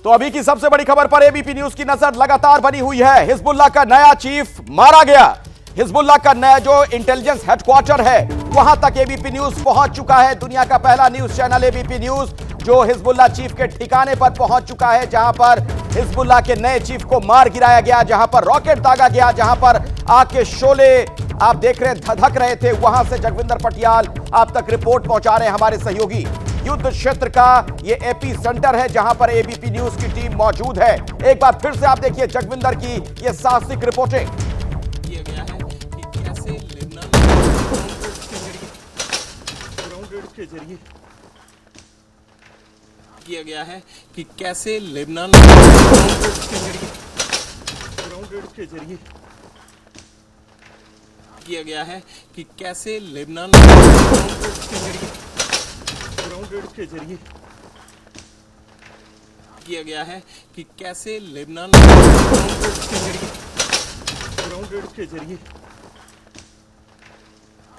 तो अभी की सबसे बड़ी खबर पर एबीपी न्यूज की नजर लगातार बनी हुई है। हिजबुल्लाह का नया चीफ मारा गया। हिजबुल्लाह का नया जो इंटेलिजेंस हेडक्वार्टर है वहां तक एबीपी न्यूज पहुंच चुका है। दुनिया का पहला न्यूज चैनल एबीपी न्यूज जो हिजबुल्लाह चीफ के ठिकाने पर पहुंच चुका है, जहां पर हिजबुल्लाह के नए चीफ को मार गिराया गया, जहां पर रॉकेट दागा गया, जहां पर आग के शोले आप देख रहे हैं धधक रहे थे। वहां से जगविंदर पटियाल आप तक रिपोर्ट पहुंचा रहे हैं हमारे सहयोगी। युद्ध क्षेत्र का ये एपी सेंटर है जहां पर एबीपी न्यूज की टीम मौजूद है। एक बार फिर से आप देखिए जगविंदर की ये साहसिक रिपोर्टिंग। किया गया है कि कैसे लेबनान ग्राउंड रेड के जरिए किया गया है कि कैसे लेबनान ग्राउंड रेड के जरिए किया गया है कि कैसे लेबनान ग्राउंड रेड के जरिए किया गया है कि कैसे लेबनान ग्राउंड रेड के जरिए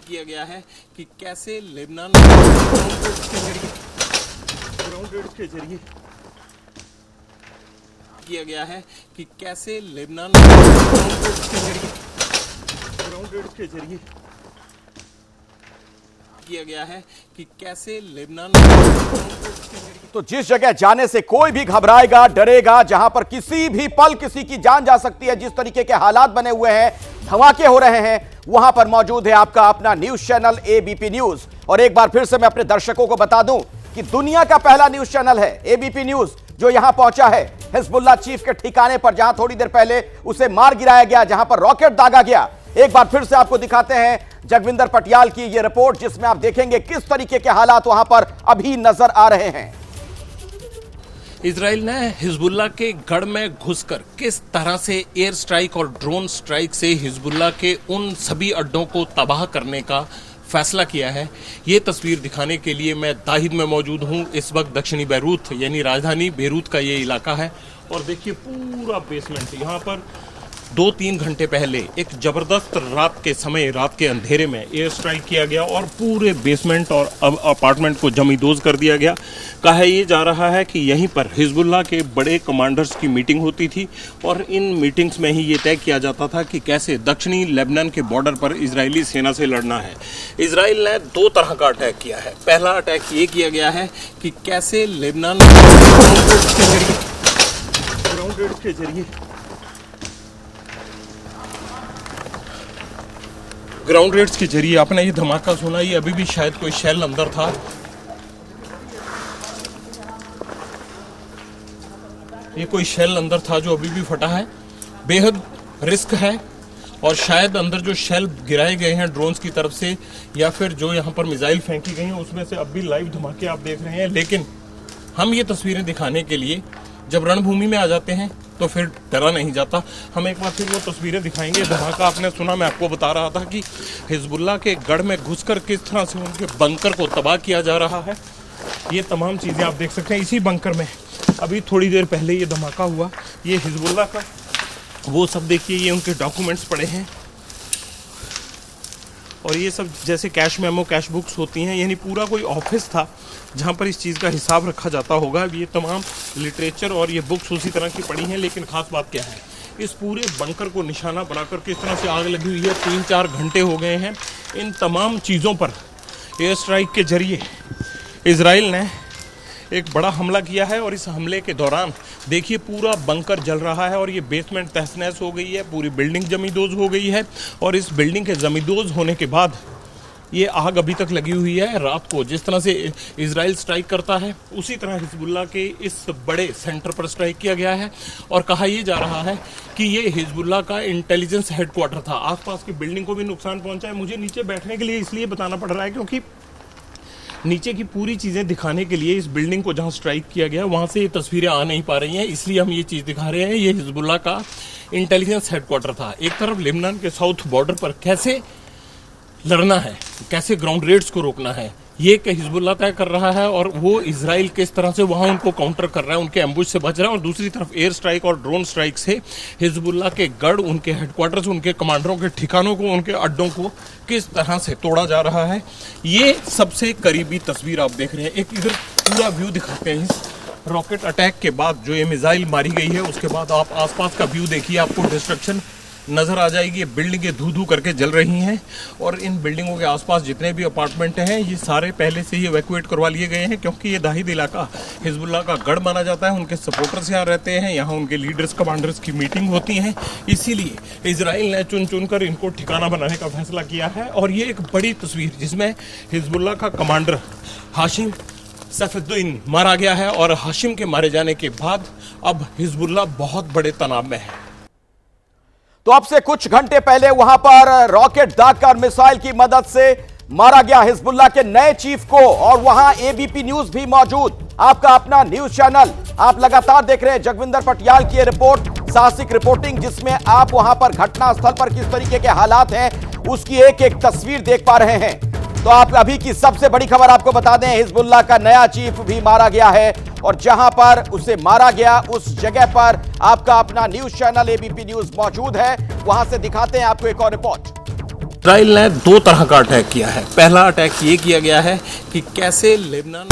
किया गया है कि कैसे लेबनान ग्राउंड रेड के जरिए किया गया है कि कैसे लेबनान ग्राउंड रेड के जरिए किया गया है कि कैसे लेबनान। तो जिस जगह जाने से कोई भी घबराएगा, डरेगा, जहां पर किसी भी पल किसी की जान जा सकती है, जिस तरीके के हालात बने हुए हैं, धमाके हो रहे हैं, वहां पर मौजूद है आपका अपना न्यूज चैनल एबीपी न्यूज। और एक बार फिर से मैं अपने दर्शकों को बता दूं कि दुनिया का पहला न्यूज चैनल है एबीपी न्यूज जो यहां पहुंचा है हिजबुल्लाह चीफ के ठिकाने पर, जहां थोड़ी देर पहले उसे मार गिराया गया, जहां पर रॉकेट दागा गया। एक बार फिर से आपको दिखाते हैं जगविंदर पटियाल की यह रिपोर्ट, जिसमें आप देखेंगे किस तरीके के हालात वहां पर अभी नजर आ रहे हैं। इजराइल ने हिजबुल्लाह के गढ़ में घुसकर किस तरह से एयर स्ट्राइक और ड्रोन स्ट्राइक से हिजबुल्लाह के उन सभी अड्डों को तबाह करने का फैसला किया है, ये तस्वीर दिखाने के लिए मैं दाहिद में मौजूद हूँ। इस वक्त दक्षिणी बैरूत यानी राजधानी बेरूत का ये इलाका है और देखिए पूरा बेसमेंट। यहाँ पर 2-3 घंटे पहले एक जबरदस्त रात के समय, रात के अंधेरे में एयर स्ट्राइक किया गया और पूरे बेसमेंट और अपार्टमेंट को जमींदोज कर दिया गया। कहा ये जा रहा है कि यहीं पर हिजबुल्लाह के बड़े कमांडर्स की मीटिंग होती थी और इन मीटिंग्स में ही ये तय किया जाता था कि कैसे दक्षिणी लेबनान के बॉर्डर पर इजरायली सेना से लड़ना है। इजराइल ने 2 तरह का अटैक किया है। पहला अटैक ये किया गया है कि कैसे लेबनान ग्राउंड रेड के जरिए ग्राउंड रेड्स के जरिए आपने ये धमाका सुना, ये अभी भी शायद कोई शेल अंदर था। ये कोई शेल अंदर था जो अभी भी फटा है। बेहद रिस्क है और शायद अंदर जो शेल गिराए गए हैं ड्रोन्स की तरफ से या फिर जो यहाँ पर मिसाइल फेंकी गई हैं उसमें से अब भी लाइव धमाके आप देख रहे हैं। लेकिन हम ये तस्वीरें दिखाने के लिए जब रणभूमि में आ जाते हैं तो फिर डरा नहीं जाता। हम एक बार फिर वो तस्वीरें दिखाएंगे। धमाका आपने सुना, मैं आपको बता रहा था कि हिजबुल्लाह के गढ़ में घुसकर किस तरह से उनके बंकर को तबाह किया जा रहा है। ये तमाम चीज़ें आप देख सकते हैं। इसी बंकर में अभी थोड़ी देर पहले ये धमाका हुआ। ये हिजबुल्लाह का वो सब देखिए, ये उनके डॉक्यूमेंट्स पड़े हैं और ये सब जैसे कैश मेमो, कैश बुक्स होती हैं, यानी पूरा कोई ऑफिस था जहाँ पर इस चीज़ का हिसाब रखा जाता होगा। ये तमाम लिटरेचर और ये बुक्स उसी तरह की पड़ी हैं। लेकिन ख़ास बात क्या है, इस पूरे बंकर को निशाना बनाकर किस तरह से आग लगी हुई है। 3-4 घंटे हो गए हैं। इन तमाम चीज़ों पर एयर स्ट्राइक के जरिए इजराइल ने एक बड़ा हमला किया है और इस हमले के दौरान देखिए पूरा बंकर जल रहा है और ये बेसमेंट तहस नहस हो गई है, पूरी बिल्डिंग जमींदोज हो गई है। और इस बिल्डिंग के जमींदोज होने के बाद ये आग अभी तक लगी हुई है। रात को जिस तरह से इजराइल स्ट्राइक करता है उसी तरह हिजबुल्लाह के इस बड़े सेंटर पर स्ट्राइक किया गया है और कहा यह जा रहा है कि ये हिजबुल्लाह का इंटेलिजेंस हेडक्वार्टर था। आसपास की बिल्डिंग को भी नुकसान पहुंचा है। मुझे नीचे बैठने के लिए इसलिए बताना पड़ रहा है क्योंकि नीचे की पूरी चीज़ें दिखाने के लिए इस बिल्डिंग को जहां स्ट्राइक किया गया वहां से ये तस्वीरें आ नहीं पा रही हैं, इसलिए हम ये चीज़ दिखा रहे हैं। ये हिजबुल्लाह का इंटेलिजेंस हेडक्वार्टर था। एक तरफ लेबनान के साउथ बॉर्डर पर कैसे लड़ना है, कैसे ग्राउंड रेड्स को रोकना है, ये हिजबुल्लाह तय कर रहा है और वो इजराइल किस तरह से वहाँ उनको काउंटर कर रहा है, उनके एम्बुश से बच रहा है। और दूसरी तरफ एयर स्ट्राइक और ड्रोन स्ट्राइक से हिजबुल्लाह के गढ़, उनके हेडक्वार्टर्स, उनके कमांडरों के ठिकानों को, उनके अड्डों को किस तरह से तोड़ा जा रहा है। ये सबसे करीबी तस्वीर आप देख रहे हैं। एक इधर पूरा व्यू दिखाते हैं इस रॉकेट अटैक के बाद जो ये मिसाइल मारी गई है, उसके बाद आप आसपास का व्यू देखिए, आपको डिस्ट्रक्शन नज़र आ जाएगी। ये बिल्डिंगें धू धू करके जल रही हैं और इन बिल्डिंगों के आसपास जितने भी अपार्टमेंट हैं ये सारे पहले से ही इवैक्यूएट करवा लिए गए हैं, क्योंकि ये दाहिद इलाका हिजबुल्लाह का गढ़ माना जाता है। उनके सपोर्टर्स यहाँ रहते हैं, यहाँ उनके लीडर्स कमांडर्स की मीटिंग होती हैं, इसीलिए इजराइल ने चुन चुन कर इनको ठिकाना बनाने का फैसला किया है। और ये एक बड़ी तस्वीर जिसमें हिजबुल्लाह का कमांडर हाशिम सैफुद्दीन मारा गया है और हाशिम के मारे जाने के बाद अब हिजबुल्लाह बहुत बड़े तनाव में है। तो अब से कुछ घंटे पहले वहां पर रॉकेट दागकर मिसाइल की मदद से मारा गया हिजबुल्लाह के नए चीफ को, और वहां एबीपी न्यूज भी मौजूद, आपका अपना न्यूज चैनल। आप लगातार देख रहे हैं जगविंदर पटियाल की रिपोर्ट, साहसिक रिपोर्टिंग, जिसमें आप वहां पर घटनास्थल पर किस तरीके के हालात हैं उसकी एक एक तस्वीर देख पा रहे हैं। तो आप अभी की सबसे बड़ी खबर आपको बता दें, हिजबुल्लाह का नया चीफ भी मारा गया है, और जहां पर उसे मारा गया उस जगह पर आपका अपना न्यूज चैनल एबीपी न्यूज मौजूद है। वहां से दिखाते हैं आपको एक और रिपोर्ट। इजराइल ने दो तरह का अटैक किया है। पहला अटैक ये किया गया है कि कैसे लेबनान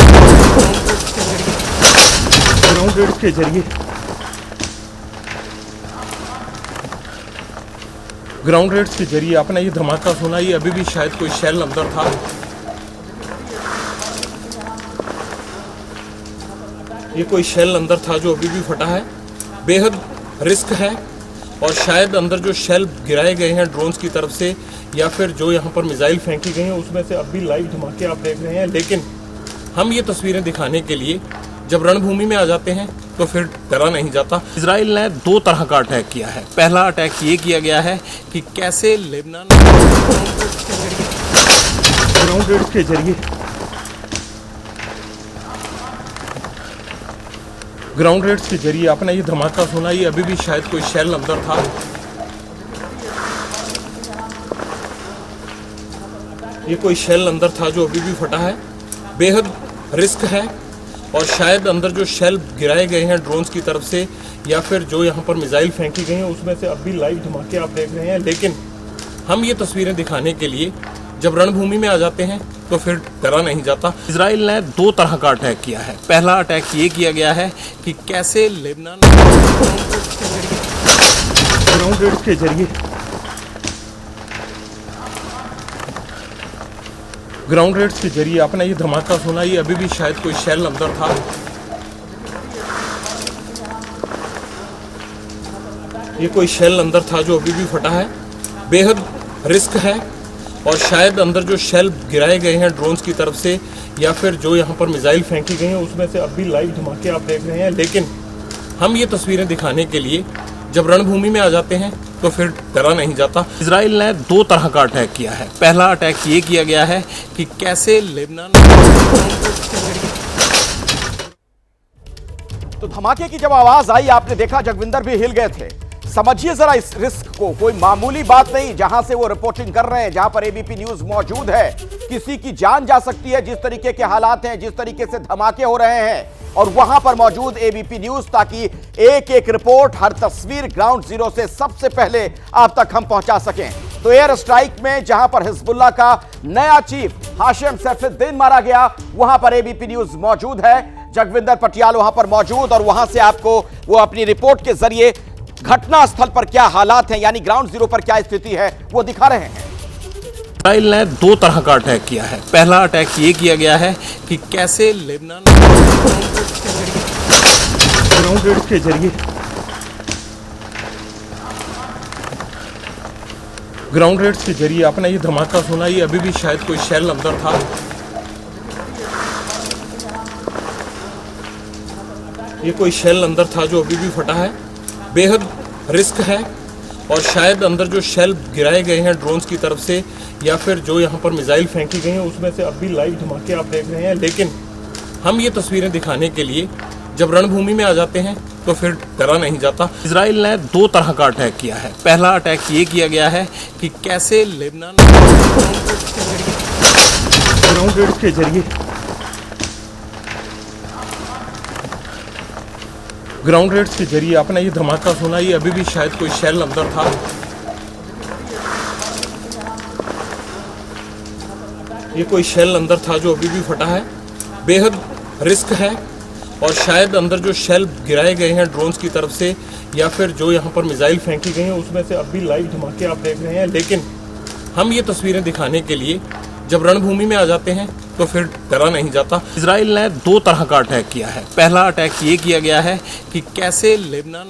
ग्राउंड के जरिए ग्राउंड रेड्स के जरिए आपने ये धमाका सुना, ये अभी भी शायद कोई शेल अंदर था। ये कोई शेल अंदर था जो अभी भी फटा है। बेहद रिस्क है और शायद अंदर जो शेल गिराए गए हैं ड्रोन्स की तरफ से या फिर जो यहाँ पर मिसाइल फेंकी गई हैं उसमें से अब भी लाइव धमाके आप देख रहे हैं। लेकिन हम ये तस्वीरें दिखाने के लिए जब रणभूमि में आ जाते हैं तो फिर डरा नहीं जाता। इजराइल ने दो तरह का अटैक किया है। पहला अटैक ये किया गया है कि कैसे लेबनान ग्राउंड रेड्स के जरिए आपने ये धमाका सुना, ये अभी भी शायद कोई शेल अंदर था। ये कोई शेल अंदर था जो अभी भी फटा है। बेहद रिस्क है और शायद अंदर जो शेल गिराए गए हैं ड्रोन्स की तरफ से या फिर जो यहाँ पर मिसाइल फेंकी गई हैं उसमें से अब भी लाइव धमाके आप देख रहे हैं। लेकिन हम ये तस्वीरें दिखाने के लिए जब रणभूमि में आ जाते हैं तो फिर डरा नहीं जाता। इजराइल ने दो तरह का अटैक किया है। पहला अटैक ये किया गया है कि कैसे लेबनान ग्राउंड रेड्स के जरिए आपने ये धमाका सुना, ये अभी भी शायद कोई शेल अंदर था। ये कोई शेल अंदर था जो अभी भी फटा है। बेहद रिस्क है और शायद अंदर जो शेल गिराए गए हैं ड्रोन्स की तरफ से या फिर जो यहाँ पर मिसाइल फेंकी गई हैं उसमें से अब भी लाइव धमाके आप देख रहे हैं। लेकिन हम ये तस्वीरें दिखाने के लिए जब रणभूमि में आ जाते हैं तो फिर डरा नहीं जाता। इजराइल ने दो तरह का अटैक किया है। पहला अटैक ये किया गया है कि कैसे लेबनान तो धमाके की जब आवाज आई आपने देखा जगविंदर भी हिल गए थे। समझिए जरा इस रिस्क को, कोई मामूली बात नहीं। जहां से वो रिपोर्टिंग कर रहे हैं, जहां पर एबीपी न्यूज मौजूद है, किसी की जान जा सकती है। जिस तरीके के हालात हैं, जिस तरीके से धमाके हो रहे हैं, और वहां पर मौजूद एबीपी न्यूज ताकि एक एक रिपोर्ट, हर तस्वीर ग्राउंड जीरो से सबसे पहले आप तक हम पहुंचा सकें। तो एयर स्ट्राइक में जहां पर हिजबुल्लाह का नया चीफ हाशिम सैफुद्दीन मारा गया, वहां पर एबीपी न्यूज मौजूद है। जगविंदर पटियाल वहां पर मौजूद, और वहां से आपको वो अपनी रिपोर्ट के जरिए घटना स्थल पर क्या हालात हैं, यानी ग्राउंड जीरो पर क्या स्थिति है, वो दिखा रहे हैं। इजराइल ने दो तरह का अटैक किया है। पहला अटैक ये किया गया है कि कैसे लेबनान ग्राउंड रेड्स के जरिए आपने ये धमाका सुना, ये अभी भी शायद कोई शेल अंदर था। ये कोई शेल अंदर था जो अभी भी फटा है। बेहद रिस्क है और शायद अंदर जो शेल गिराए गए हैं ड्रोन्स की तरफ से या फिर जो यहाँ पर मिसाइल फेंकी गई हैं उसमें से अब भी लाइव धमाके आप देख रहे हैं। लेकिन हम ये तस्वीरें दिखाने के लिए जब रणभूमि में आ जाते हैं तो फिर डरा नहीं जाता। इजराइल ने दो तरह का अटैक किया है। पहला अटैक ये किया गया है कि कैसे लेबनान ग्राउंड रेड्स के जरिए आपने ये धमाका सुना, ये अभी भी शायद कोई शेल अंदर था। ये कोई शेल अंदर था जो अभी भी फटा है। बेहद रिस्क है और शायद अंदर जो शेल गिराए गए हैं ड्रोन्स की तरफ से या फिर जो यहाँ पर मिसाइल फेंकी गई हैं उसमें से अब भी लाइव धमाके आप देख रहे हैं। लेकिन हम ये तस्वीरें दिखाने के लिए जब रणभूमि में आ जाते हैं तो फिर डरा नहीं जाता। इजराइल ने 2 तरह का अटैक किया है। पहला अटैक ये किया गया है कि कैसे लेबनान